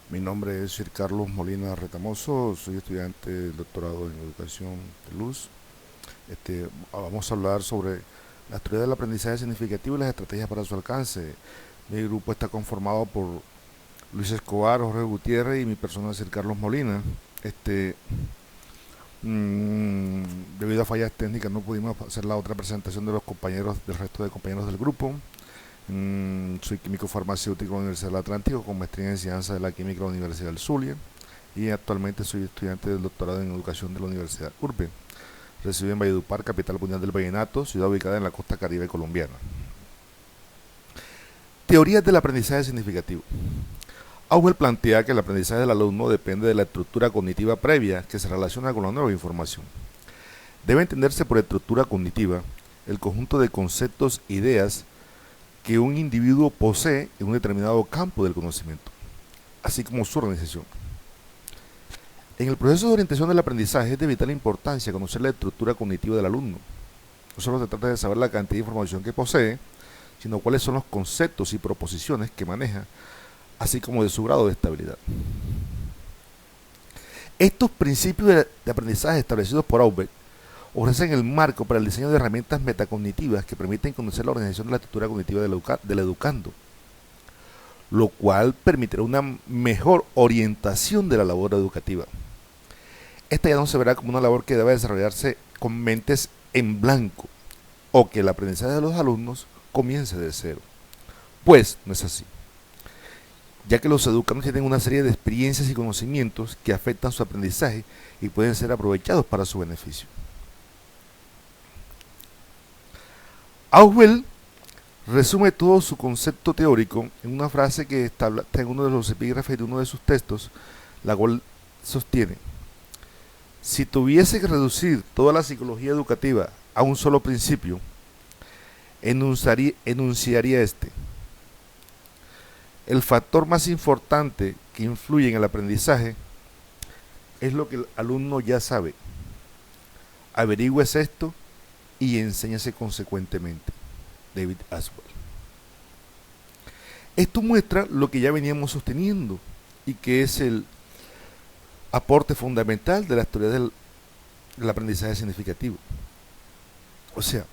Mi nombre es Sir Carlos Molina Retamoso, soy estudiante del doctorado en Educación de Luz. Vamos a hablar sobre la teoría del aprendizaje significativo y las estrategias para su alcance. Mi grupo está conformado por Luis Escobar, Jorge Gutiérrez y mi persona Sir Carlos Molina. Este, mm, Debido a fallas técnicas no pudimos hacer la otra presentación de los compañeros, del resto de compañeros del grupo. Soy químico farmacéutico de la Universidad del Atlántico con maestría en enseñanza de la química de la Universidad del Zulia y actualmente soy estudiante del doctorado en educación de la Universidad URBE. Resido en Valledupar, capital mundial del vallenato, ciudad ubicada en la costa caribe colombiana. Teorías del aprendizaje significativo. Auger plantea que el aprendizaje del alumno depende de la estructura cognitiva previa que se relaciona con la nueva información. Debe entenderse por estructura cognitiva el conjunto de conceptos e ideas que un individuo posee en un determinado campo del conocimiento, así como su organización. En el proceso de orientación del aprendizaje es de vital importancia conocer la estructura cognitiva del alumno. No solo se trata de saber la cantidad de información que posee, sino cuáles son los conceptos y proposiciones que maneja, así como de su grado de estabilidad. Estos principios de aprendizaje establecidos por Auber ofrecen el marco para el diseño de herramientas metacognitivas que permiten conocer la organización de la estructura cognitiva del educando, lo cual permitirá una mejor orientación de la labor educativa. Esta ya no se verá como una labor que debe desarrollarse con mentes en blanco o que el aprendizaje de los alumnos comience de cero, pues no es así, ya que los educandos tienen una serie de experiencias y conocimientos que afectan su aprendizaje y pueden ser aprovechados para su beneficio. Auwell resume todo su concepto teórico en una frase que está en uno de los epígrafes de uno de sus textos, la cual sostiene: si tuviese que reducir toda la psicología educativa a un solo principio, enunciaría este: el factor más importante que influye en el aprendizaje es lo que el alumno ya sabe. Averigües esto y enséñase consecuentemente. David Aswell. Esto muestra lo que ya veníamos sosteniendo y que es el aporte fundamental de la teoría del aprendizaje significativo. O sea,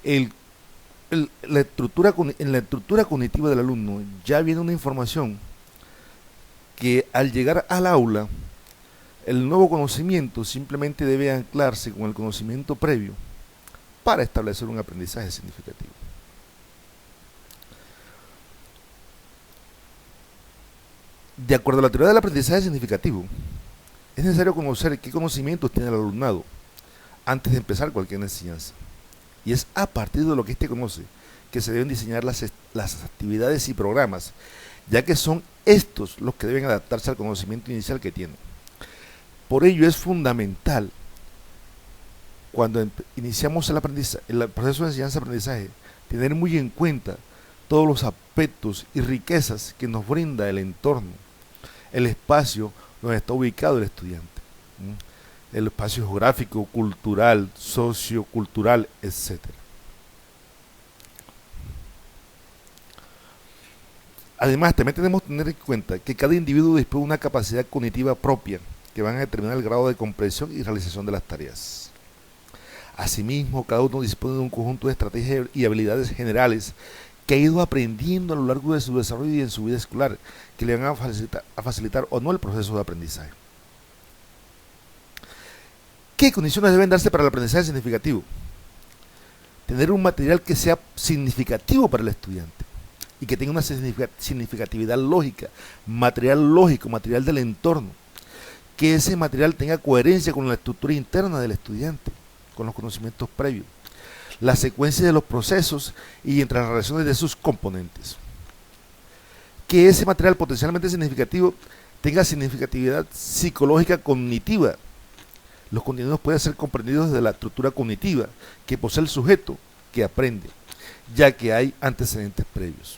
en la estructura cognitiva del alumno ya viene una información que al llegar al aula, el nuevo conocimiento simplemente debe anclarse con el conocimiento previo para establecer un aprendizaje significativo. De acuerdo a la teoría del aprendizaje significativo, es necesario conocer qué conocimientos tiene el alumnado antes de empezar cualquier enseñanza. Y es a partir de lo que éste conoce que se deben diseñar las actividades y programas, ya que son estos los que deben adaptarse al conocimiento inicial que tiene. Por ello es fundamental, cuando iniciamos el proceso de enseñanza-aprendizaje, tener muy en cuenta todos los aspectos y riquezas que nos brinda el entorno, el espacio donde está ubicado el estudiante, el espacio geográfico, cultural, sociocultural, etcétera. Además, también tenemos que tener en cuenta que cada individuo dispone de una capacidad cognitiva propia que van a determinar el grado de comprensión y realización de las tareas. Asimismo, cada uno dispone de un conjunto de estrategias y habilidades generales que ha ido aprendiendo a lo largo de su desarrollo y en su vida escolar, que le van a facilitar o no el proceso de aprendizaje. ¿Qué condiciones deben darse para el aprendizaje significativo? Tener un material que sea significativo para el estudiante y que tenga una significatividad lógica, material lógico, material del entorno. Que ese material tenga coherencia con la estructura interna del estudiante, con los conocimientos previos, la secuencia de los procesos y entre las relaciones de sus componentes. Que ese material potencialmente significativo tenga significatividad psicológica cognitiva. Los contenidos pueden ser comprendidos desde la estructura cognitiva que posee el sujeto que aprende, ya que hay antecedentes previos.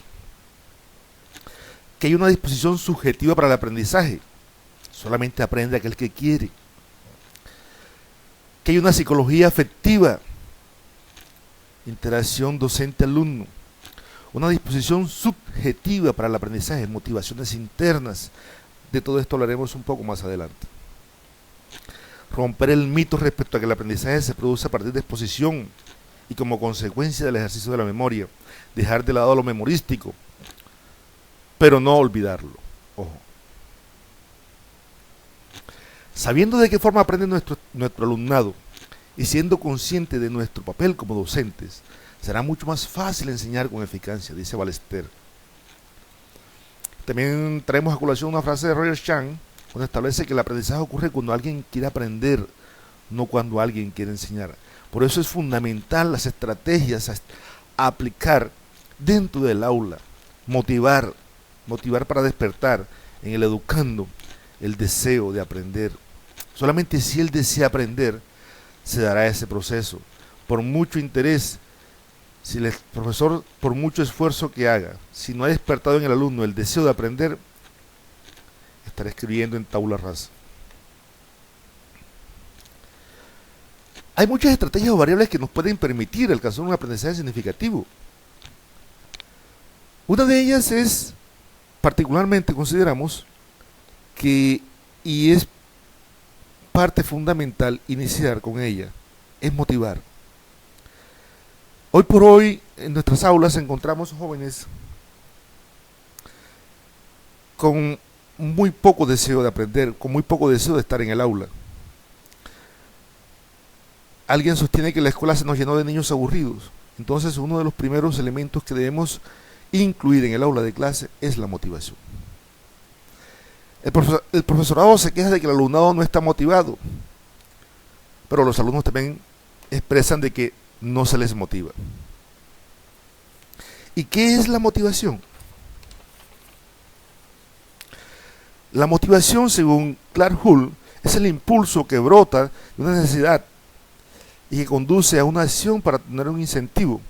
Que hay una disposición subjetiva para el aprendizaje. Solamente aprende aquel que quiere. Que hay una psicología afectiva, interacción docente-alumno, una disposición subjetiva para el aprendizaje, motivaciones internas, De todo esto hablaremos un poco más adelante. Romper el mito respecto a que el aprendizaje se produce a partir de exposición y como consecuencia del ejercicio de la memoria. Dejar de lado lo memorístico, pero no olvidarlo. Ojo. Sabiendo de qué forma aprende nuestro alumnado y siendo consciente de nuestro papel como docentes, será mucho más fácil enseñar con eficacia, dice Ballester. También traemos a colación una frase de Roger Chan, donde establece que el aprendizaje ocurre cuando alguien quiere aprender, no cuando alguien quiere enseñar. Por eso es fundamental las estrategias a aplicar dentro del aula, motivar para despertar en el educando el deseo de aprender. Solamente si él desea aprender, se dará ese proceso. Por mucho interés, si el profesor, por mucho esfuerzo que haga, si no ha despertado en el alumno el deseo de aprender, estará escribiendo en tabula rasa. Hay muchas estrategias o variables que nos pueden permitir alcanzar un aprendizaje significativo. Una de ellas es, particularmente consideramos, que, y es parte fundamental iniciar con ella, es motivar. Hoy por hoy en nuestras aulas encontramos jóvenes con muy poco deseo de aprender, con muy poco deseo de estar en el aula. Alguien sostiene que la escuela se nos llenó de niños aburridos. Entonces uno de los primeros elementos que debemos incluir en el aula de clase es la motivación. El profesorado se queja de que el alumnado no está motivado, pero los alumnos también expresan de que no se les motiva. ¿Y qué es la motivación? La motivación, según Clark Hull, es el impulso que brota de una necesidad y que conduce a una acción para tener un incentivo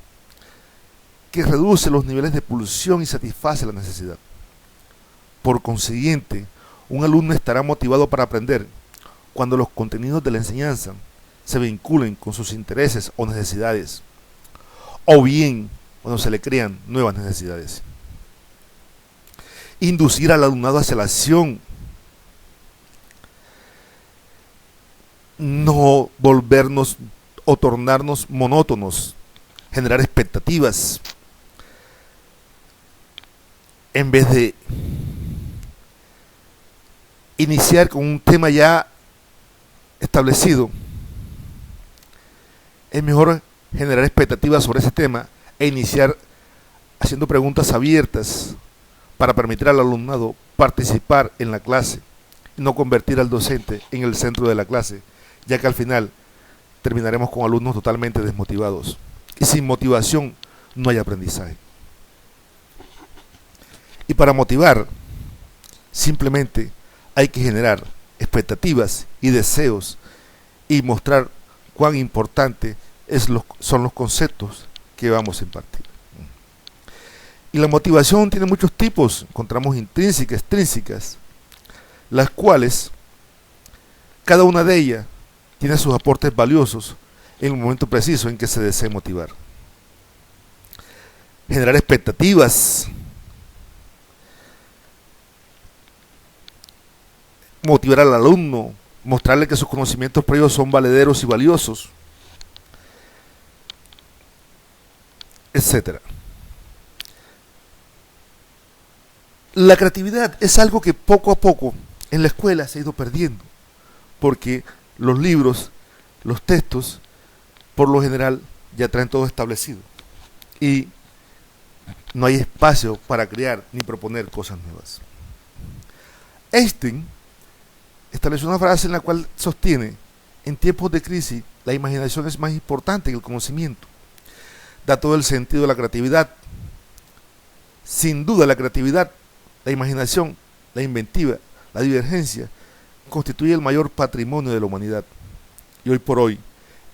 que reduce los niveles de pulsión y satisface la necesidad. Por consiguiente, un alumno estará motivado para aprender cuando los contenidos de la enseñanza se vinculen con sus intereses o necesidades, o bien cuando se le crean nuevas necesidades. Inducir al alumnado hacia la acción, no volvernos o tornarnos monótonos, generar expectativas, en vez de iniciar con un tema ya establecido. Es mejor generar expectativas sobre ese tema e iniciar haciendo preguntas abiertas para permitir al alumnado participar en la clase y no convertir al docente en el centro de la clase, ya que al final terminaremos con alumnos totalmente desmotivados. Y sin motivación no hay aprendizaje. Y para motivar, simplemente hay que generar expectativas y deseos y mostrar cuán importante son los conceptos que vamos a impartir. Y la motivación tiene muchos tipos, encontramos intrínsecas, extrínsecas, las cuales cada una de ellas tiene sus aportes valiosos en el momento preciso en que se desee motivar. Generar expectativas, motivar al alumno, mostrarle que sus conocimientos previos son valederos y valiosos, etcétera. La creatividad es algo que poco a poco en la escuela se ha ido perdiendo, porque los libros, los textos, por lo general ya traen todo establecido y no hay espacio para crear ni proponer cosas nuevas. Einstein estableció una frase en la cual sostiene: en tiempos de crisis la imaginación es más importante que el conocimiento. Da todo el sentido de la creatividad. Sin duda la creatividad, la imaginación, la inventiva, la divergencia constituye el mayor patrimonio de la humanidad, y hoy por hoy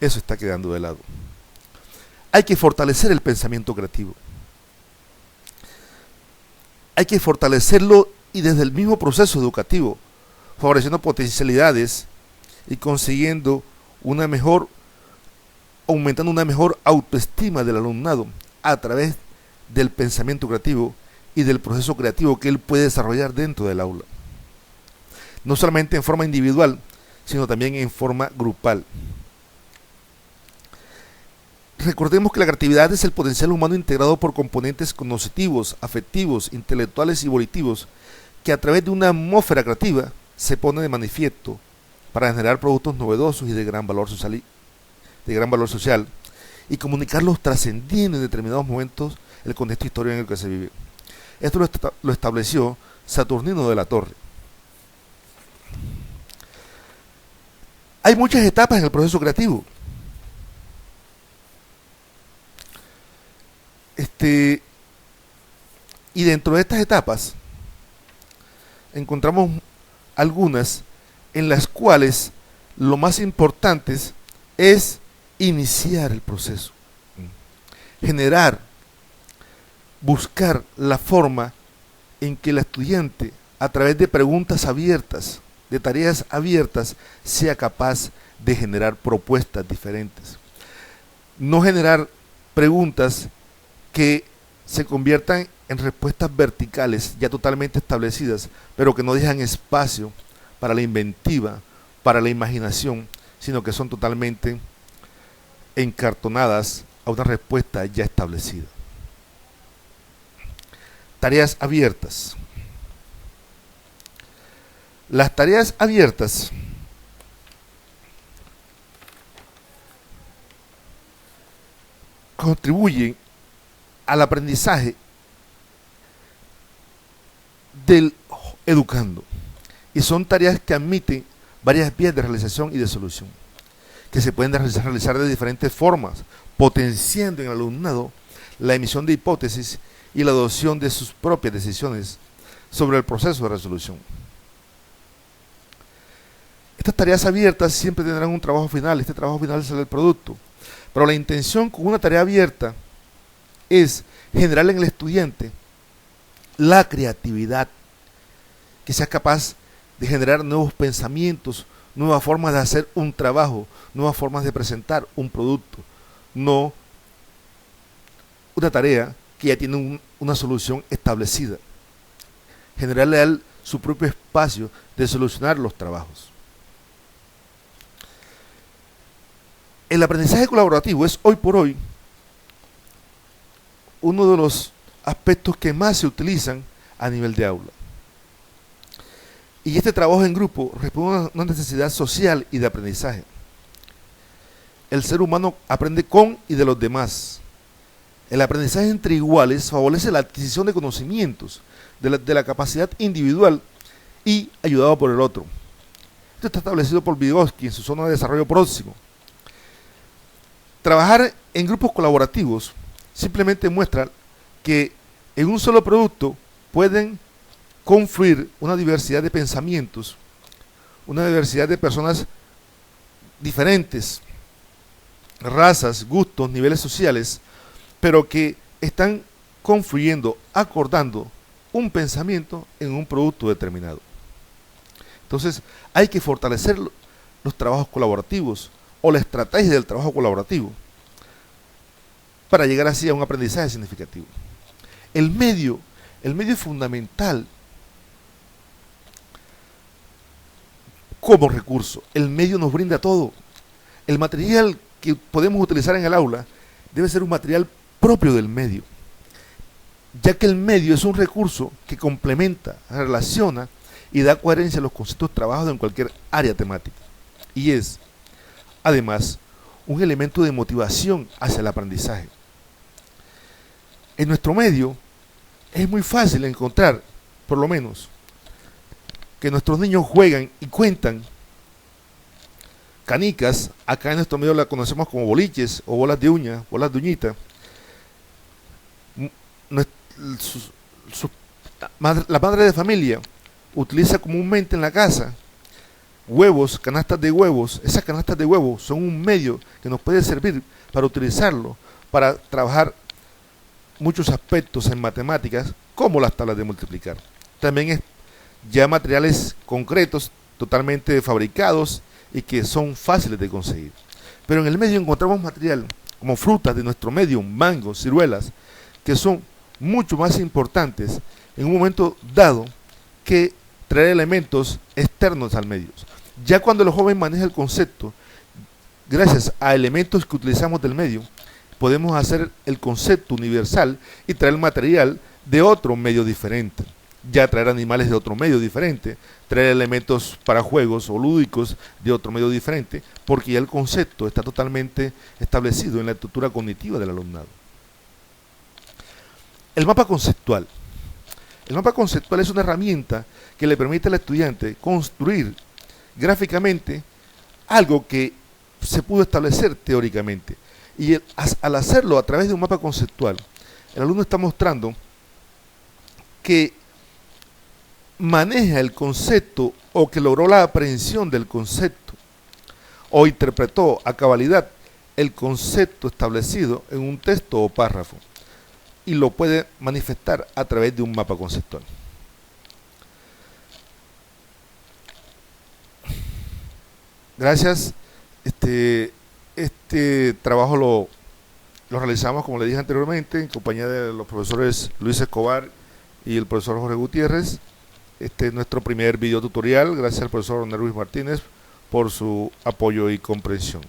eso está quedando de lado. Hay que fortalecer el pensamiento creativo, hay que fortalecerlo, y desde el mismo proceso educativo, favoreciendo potencialidades y consiguiendo aumentando una mejor autoestima del alumnado a través del pensamiento creativo y del proceso creativo que él puede desarrollar dentro del aula. no solamente en forma individual, sino también en forma grupal. Recordemos que la creatividad es el potencial humano integrado por componentes cognitivos, afectivos, intelectuales y volitivos, que a través de una atmósfera creativa se pone de manifiesto para generar productos novedosos y de gran valor social, y comunicarlos trascendiendo en determinados momentos el contexto histórico en el que se vive. Esto lo estableció Saturnino de la Torre. Hay muchas etapas en el proceso creativo. Y dentro de estas etapas encontramos algunas en las cuales lo más importante es iniciar el proceso, generar, buscar la forma en que el estudiante, a través de preguntas abiertas, de tareas abiertas, sea capaz de generar propuestas diferentes. No generar preguntas que se conviertan en respuestas verticales, ya totalmente establecidas, pero que no dejan espacio para la inventiva, para la imaginación, sino que son totalmente encartonadas a una respuesta ya establecida. Tareas abiertas. Las tareas abiertas contribuyen al aprendizaje del educando, y son tareas que admiten varias vías de realización y de solución, que se pueden realizar de diferentes formas, potenciando en el alumnado la emisión de hipótesis y la adopción de sus propias decisiones sobre el proceso de resolución. Estas tareas abiertas siempre tendrán un trabajo final. Este trabajo final será el producto, pero la intención con una tarea abierta es generar en el estudiante la creatividad, que sea capaz de generar nuevos pensamientos, nuevas formas de hacer un trabajo, nuevas formas de presentar un producto, no una tarea que ya tiene una solución establecida. Generarle a él su propio espacio de solucionar los trabajos. El aprendizaje colaborativo es hoy por hoy uno de los aspectos que más se utilizan a nivel de aula. Y este trabajo en grupo responde a una necesidad social y de aprendizaje. El ser humano aprende con y de los demás. El aprendizaje entre iguales favorece la adquisición de conocimientos, de la capacidad individual y ayudado por el otro. Esto está establecido por Vygotsky en su zona de desarrollo próximo. Trabajar en grupos colaborativos simplemente muestra que en un solo producto pueden confluir una diversidad de pensamientos, una diversidad de personas diferentes, razas, gustos, niveles sociales, pero que están confluyendo, acordando un pensamiento en un producto determinado. Entonces hay que fortalecer los trabajos colaborativos o la estrategia del trabajo colaborativo para llegar así a un aprendizaje significativo. El medio es fundamental como recurso. El medio nos brinda todo. El material que podemos utilizar en el aula debe ser un material propio del medio, ya que el medio es un recurso que complementa, relaciona y da coherencia a los conceptos trabajados en cualquier área temática. Y es, además, un elemento de motivación hacia el aprendizaje. En nuestro medio es muy fácil encontrar, por lo menos, que nuestros niños juegan y cuentan canicas. Acá en nuestro medio la conocemos como boliches o bolas de uña, bolas de uñita. La madre de familia utiliza comúnmente en la casa huevos, canastas de huevos. Esas canastas de huevos son un medio que nos puede servir para utilizarlo, para trabajar muchos aspectos en matemáticas, como las tablas de multiplicar. También es ya materiales concretos, totalmente fabricados y que son fáciles de conseguir. Pero en el medio encontramos material como frutas de nuestro medio, mangos, ciruelas, que son mucho más importantes en un momento dado que traer elementos externos al medio. Ya cuando el joven maneja el concepto, gracias a elementos que utilizamos del medio, podemos hacer el concepto universal y traer material de otro medio diferente. Ya traer animales de otro medio diferente, traer elementos para juegos o lúdicos de otro medio diferente, porque ya el concepto está totalmente establecido en la estructura cognitiva del alumnado. El mapa conceptual. El mapa conceptual es una herramienta que le permite al estudiante construir gráficamente algo que se pudo establecer teóricamente. Y al hacerlo a través de un mapa conceptual, el alumno está mostrando que maneja el concepto o que logró la aprehensión del concepto o interpretó a cabalidad el concepto establecido en un texto o párrafo y lo puede manifestar a través de un mapa conceptual. Gracias. Este trabajo lo realizamos, como le dije anteriormente, en compañía de los profesores Luis Escobar y el profesor Jorge Gutiérrez. Este es nuestro primer video tutorial. Gracias al profesor Nervis Martínez por su apoyo y comprensión.